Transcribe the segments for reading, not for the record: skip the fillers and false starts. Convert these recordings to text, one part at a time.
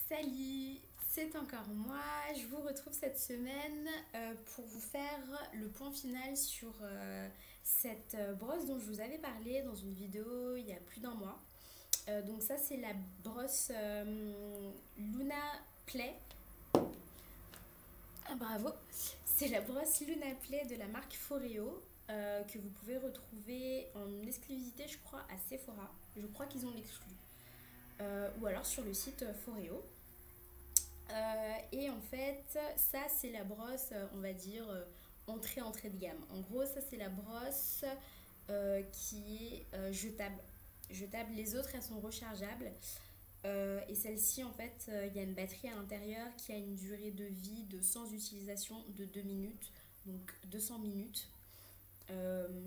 Salut, c'est encore moi. Je vous retrouve cette semaine pour vous faire le point final sur cette brosse dont je vous avais parlé dans une vidéo il y a plus d'un mois. Donc ça c'est la brosse Luna Play. Ah, bravo. C'est la brosse Luna Play de la marque Foreo que vous pouvez retrouver en exclusivité je crois à Sephora. Je crois qu'ils ont l'exclu. Ou alors sur le site Foreo. Et en fait, ça c'est la brosse, on va dire, entrée de gamme. En gros, ça c'est la brosse qui est jetable. Jetable. Les autres, elles sont rechargeables. Et celle-ci, en fait, il y a une batterie à l'intérieur qui a une durée de vie de sans utilisation de 2 minutes, donc 200 minutes.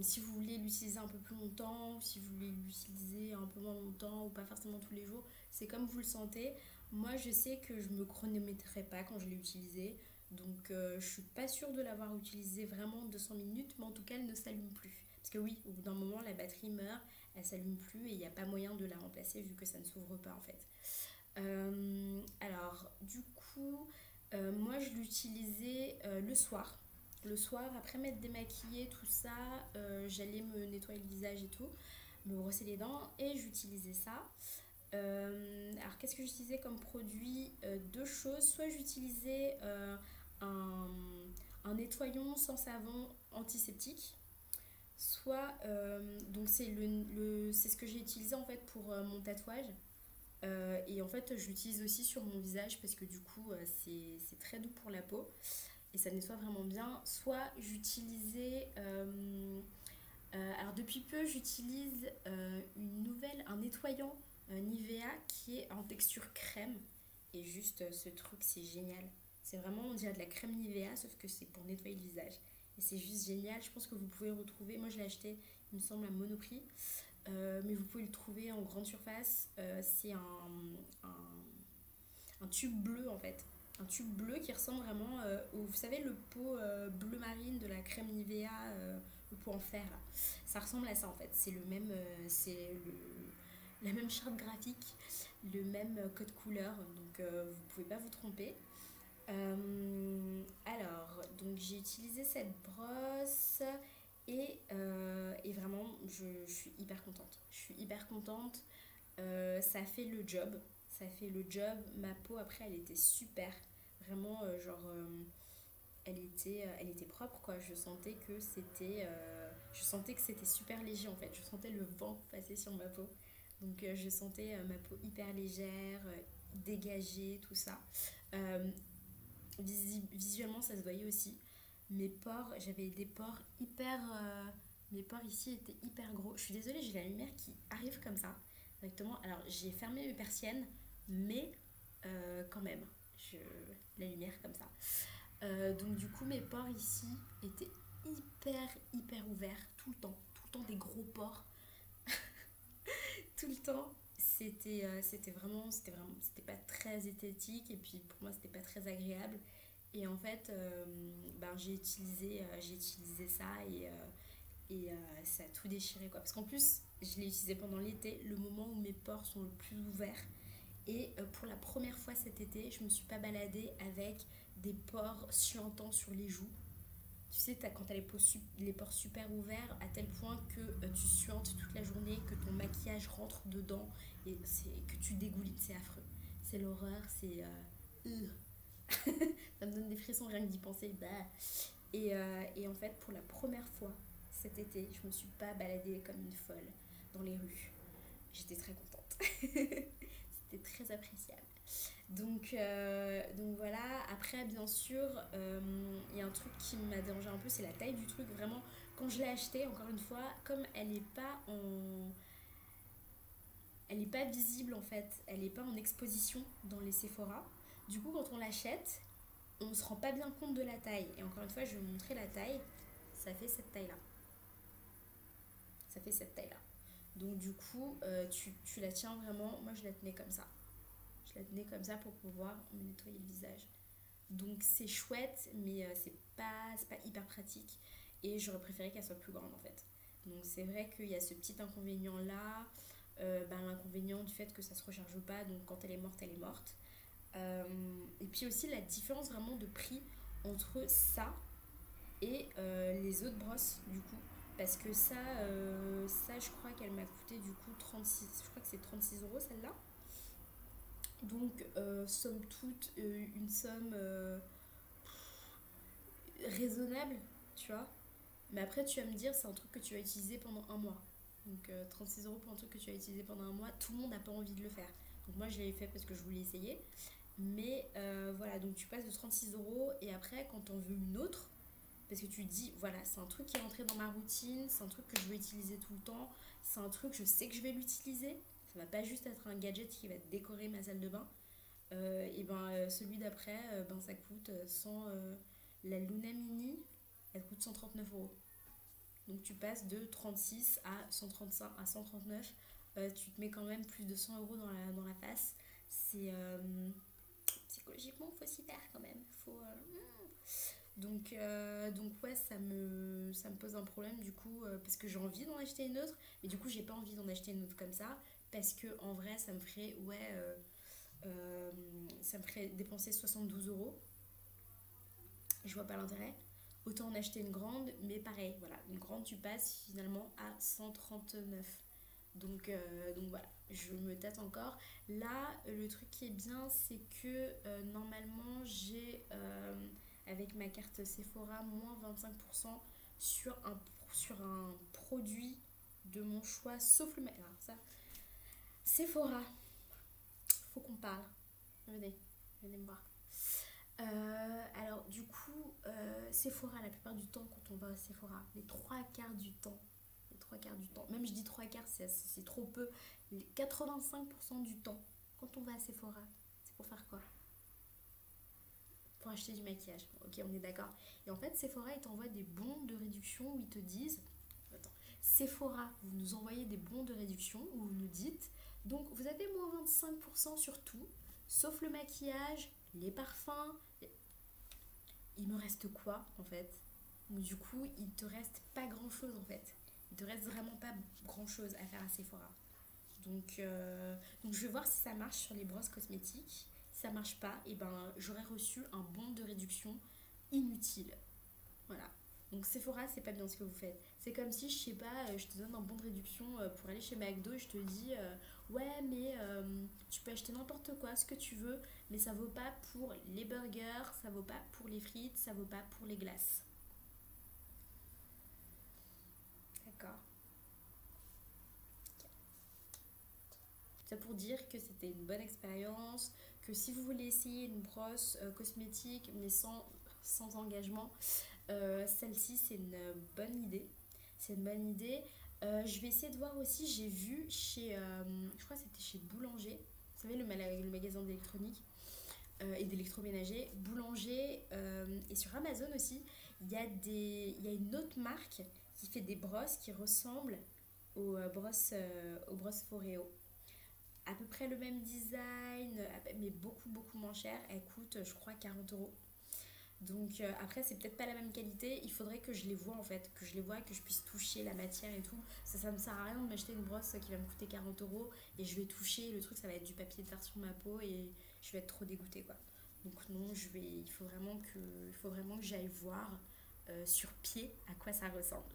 Si vous voulez l'utiliser un peu plus longtemps, si vous voulez l'utiliser un peu moins longtemps ou pas forcément tous les jours, c'est comme vous le sentez. Moi, je sais que je me chronométrerai pas quand je l'ai utilisé, donc je suis pas sûre de l'avoir utilisé vraiment 200 minutes, mais en tout cas, elle ne s'allume plus. Parce que oui, au bout d'un moment, la batterie meurt, elle s'allume plus et il n'y a pas moyen de la remplacer vu que ça ne s'ouvre pas en fait. Alors, du coup, moi je l'utilisais le soir. Le soir, après m'être démaquillée, tout ça, j'allais me nettoyer le visage et tout, me brosser les dents et j'utilisais ça. Alors, qu'est-ce que j'utilisais comme produit? Deux choses. Soit j'utilisais un, un nettoyant sans savon antiseptique, soit, donc c'est ce que j'ai utilisé en fait pour mon tatouage. Et en fait, je l'utilise aussi sur mon visage parce que du coup, c'est très doux pour la peau et ça nettoie vraiment bien. Soit j'utilisais. Alors, depuis peu, j'utilise un nettoyant Nivea qui est en texture crème. Et juste ce truc, c'est génial. C'est vraiment, on dirait de la crème Nivea, sauf que c'est pour nettoyer le visage. Et c'est juste génial. Je pense que vous pouvez retrouver. Moi, je l'ai acheté, il me semble, à Monoprix. Mais vous pouvez le trouver en grande surface. C'est un tube bleu en fait. Un tube bleu qui ressemble vraiment au, vous savez, le pot bleu marine de la crème Nivea, le pot en fer là. Ça ressemble à ça en fait. C'est le même, la même charte graphique, le même code couleur. Donc vous pouvez pas vous tromper. Alors, donc j'ai utilisé cette brosse et vraiment, je suis hyper contente. Je suis hyper contente. Ça fait le job. Ça fait le job. Ma peau, après, elle était super. Vraiment, elle était propre, quoi. Je sentais que c'était super léger, en fait. Je sentais le vent passer sur ma peau. Donc, je sentais ma peau hyper légère, dégagée, tout ça. Euh, Visuellement, ça se voyait aussi. Mes pores, j'avais des pores hyper. Mes pores ici étaient hyper gros. Je suis désolée, j'ai la lumière qui arrive comme ça, directement. Alors, j'ai fermé mes persiennes, mais quand même, je, la lumière comme ça. Donc, du coup, mes pores ici étaient hyper ouverts tout le temps des gros pores, tout le temps. C'était pas très esthétique et puis pour moi, c'était pas très agréable. Et en fait, ben, j'ai utilisé ça et ça a tout déchiré quoi. Parce qu'en plus, je l'ai utilisé pendant l'été, le moment où mes pores sont le plus ouverts. Et pour la première fois cet été, je me suis pas baladée avec des pores suintants sur les joues. Tu sais, quand t'as les pores super ouverts, à tel point que tu suintes toute la journée, que ton maquillage rentre dedans et que tu dégouline, c'est affreux. C'est l'horreur, ça me donne des frissons rien que d'y penser. Bah. Et en fait, pour la première fois cet été, je me suis pas baladée comme une folle dans les rues. J'étais très contente. C'était très appréciable. Donc voilà. Après, bien sûr, il y a un truc qui m'a dérangé un peu, c'est la taille du truc. Vraiment, quand je l'ai acheté, encore une fois, comme elle est pas visible en fait, elle est pas en exposition dans les Sephora. Du coup, quand on l'achète, on ne se rend pas bien compte de la taille. Et encore une fois, je vais vous montrer la taille. Ça fait cette taille-là. Ça fait cette taille-là. Donc du coup, tu la tiens vraiment. Moi, je la tenais comme ça. Je la tenais comme ça pour pouvoir me nettoyer le visage. Donc c'est chouette, mais c'est pas hyper pratique. Et j'aurais préféré qu'elle soit plus grande en fait. Donc c'est vrai qu'il y a ce petit inconvénient là. Ben, l'inconvénient du fait que ça se recharge pas. Donc quand elle est morte, elle est morte. Et puis aussi la différence vraiment de prix entre ça et les autres brosses du coup. Parce que ça je crois qu'elle m'a coûté du coup 36, je crois que c'est 36 € celle-là. Donc somme toute une somme raisonnable, tu vois. Mais après tu vas me dire c'est un truc que tu vas utiliser pendant un mois. Donc 36 € pour un truc que tu vas utiliser pendant un mois, tout le monde n'a pas envie de le faire. Donc moi je l'ai fait parce que je voulais essayer. Mais voilà, donc tu passes de 36 € et après quand on veut une autre, parce que tu te dis, voilà, c'est un truc qui est rentré dans ma routine, c'est un truc que je vais utiliser tout le temps, c'est un truc, je sais que je vais l'utiliser, ça va pas juste être un gadget qui va décorer ma salle de bain. Et ben celui d'après, ben ça coûte la Luna Mini, elle coûte 139 €. Donc tu passes de 36 à 135 à 139. Tu te mets quand même plus de 100 € dans la face. C'est psychologiquement, faut s'y faire quand même. Donc ouais, ça me pose un problème du coup, parce que j'ai envie d'en acheter une autre, mais du coup j'ai pas envie d'en acheter une autre comme ça, parce que en vrai ça me ferait, ouais, euh, ça me ferait dépenser 72 €. Je vois pas l'intérêt. Autant en acheter une grande, mais pareil, voilà, une grande tu passes finalement à 139. Donc voilà, je me tâte encore. Là, le truc qui est bien, c'est que normalement, j'ai avec ma carte Sephora moins 25% sur un produit de mon choix, sauf le... Alors ça, Sephora, faut qu'on parle. Venez, venez me voir. Alors du coup, Sephora, la plupart du temps, quand on va à Sephora, les trois quarts du temps, même je dis trois quarts, c'est trop peu, les 85% du temps, quand on va à Sephora, c'est pour faire quoi? Pour acheter du maquillage. Ok, on est d'accord. Et en fait, Sephora, ils t'envoient des bons de réduction où ils te disent... Attends. Sephora, vous nous envoyez des bons de réduction où vous nous dites... Donc, vous avez moins 25% sur tout, sauf le maquillage, les parfums. Il me reste quoi, en fait? Donc, du coup, il te reste pas grand-chose, en fait. Il te reste vraiment pas grand-chose à faire à Sephora. Donc je vais voir si ça marche sur les brosses cosmétiques. Si ça marche pas, et ben j'aurais reçu un bon de réduction inutile. Voilà. Donc Sephora, c'est pas bien ce que vous faites. C'est comme si, je sais pas, je te donne un bon de réduction pour aller chez McDo et je te dis ouais mais tu peux acheter n'importe quoi, ce que tu veux, mais ça vaut pas pour les burgers, ça vaut pas pour les frites, ça vaut pas pour les glaces. D'accord. Ça pour dire que c'était une bonne expérience, que si vous voulez essayer une brosse cosmétique mais sans engagement, celle-ci c'est une bonne idée. C'est une bonne idée. Je vais essayer de voir aussi, j'ai vu chez, je crois que c'était chez Boulanger, vous savez le magasin d'électronique et d'électroménager, Boulanger et sur Amazon aussi, il y a une autre marque qui fait des brosses qui ressemblent aux brosses Foreo, à peu près le même design, mais beaucoup beaucoup moins cher. Elle coûte, je crois, 40 €. Donc après, c'est peut-être pas la même qualité. Il faudrait que je les vois en fait, que je les vois, que je puisse toucher la matière et tout. Ça me sert à rien de m'acheter une brosse qui va me coûter 40 € et je vais toucher le truc, ça va être du papier de terre sur ma peau et je vais être trop dégoûtée quoi. Donc non, il faut vraiment que j'aille voir sur pied à quoi ça ressemble.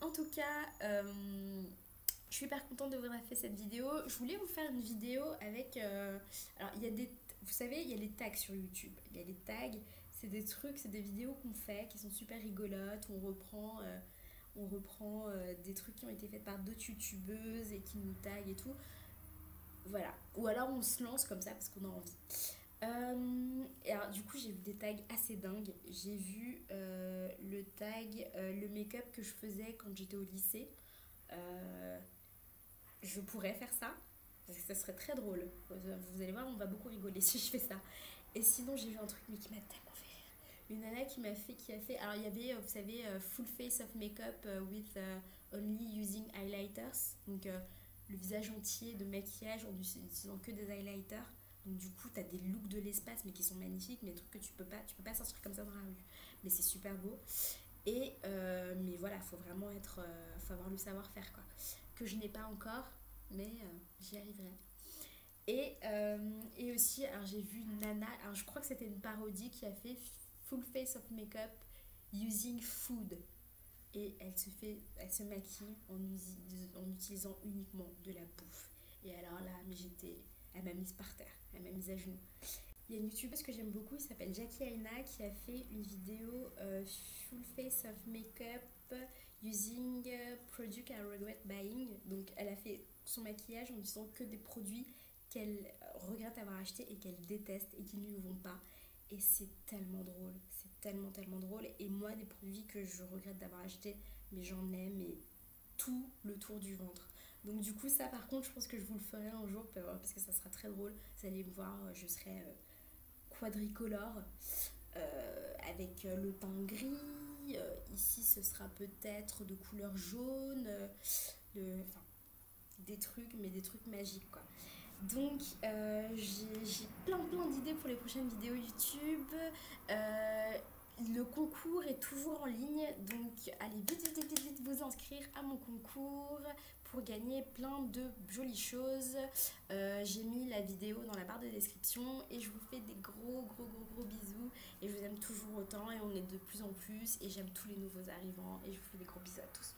En tout cas, je suis hyper contente de vous avoir fait cette vidéo. Je voulais vous faire une vidéo avec... alors, il y a des... Vous savez, il y a les tags sur YouTube. Il y a les tags, c'est des trucs, c'est des vidéos qu'on fait qui sont super rigolotes. On reprend des trucs qui ont été faits par d'autres youtubeuses et qui nous taguent et tout. Voilà. Ou alors on se lance comme ça parce qu'on a envie. Et alors, du coup, j'ai vu des tags assez dingues. J'ai vu le tag, le make-up que je faisais quand j'étais au lycée. Euh, je pourrais faire ça. Parce que ça serait très drôle. Vous allez voir, on va beaucoup rigoler si je fais ça. Et sinon, j'ai vu un truc mais qui m'a tellement fait rire. Une nana qui a fait. Alors, il y avait, vous savez, full face of makeup with only using highlighters. Donc, le visage entier de maquillage en utilisant que des highlighters. Donc, du coup, tu as des looks de l'espace, mais qui sont magnifiques, mais des trucs que tu peux pas sortir comme ça dans la rue. Mais c'est super beau. Mais voilà, faut vraiment faut avoir le savoir-faire quoi. Que je n'ai pas encore, mais j'y arriverai. Et aussi, alors j'ai vu Nana, alors je crois que c'était une parodie qui a fait full face of makeup using food. Et elle se maquille en utilisant uniquement de la bouffe. Et alors là, mais elle m'a mise par terre, elle m'a mise à genoux. Il y a une youtubeuse que j'aime beaucoup, il s'appelle Jackie Aina, qui a fait une vidéo full face of makeup using product I regret buying. Donc elle a fait son maquillage en utilisant que des produits qu'elle regrette avoir achetés et qu'elle déteste et qui ne lui vont pas. Et c'est tellement drôle, c'est tellement tellement drôle. Et moi, des produits que je regrette d'avoir achetés, mais j'en ai mais tout le tour du ventre. Donc du coup, ça par contre, je pense que je vous le ferai un jour parce que ça sera très drôle. Vous allez me voir, je serai quadricolore avec le teint gris. Ici, ce sera peut-être de couleur jaune. Enfin, des trucs, mais des trucs magiques quoi. Donc j'ai plein d'idées pour les prochaines vidéos YouTube. Le concours est toujours en ligne, donc allez vite vous inscrire à mon concours pour gagner plein de jolies choses. J'ai mis la vidéo dans la barre de description et je vous fais des gros bisous et je vous aime toujours autant et on est de plus en plus et j'aime tous les nouveaux arrivants et je vous fais des gros bisous à tous.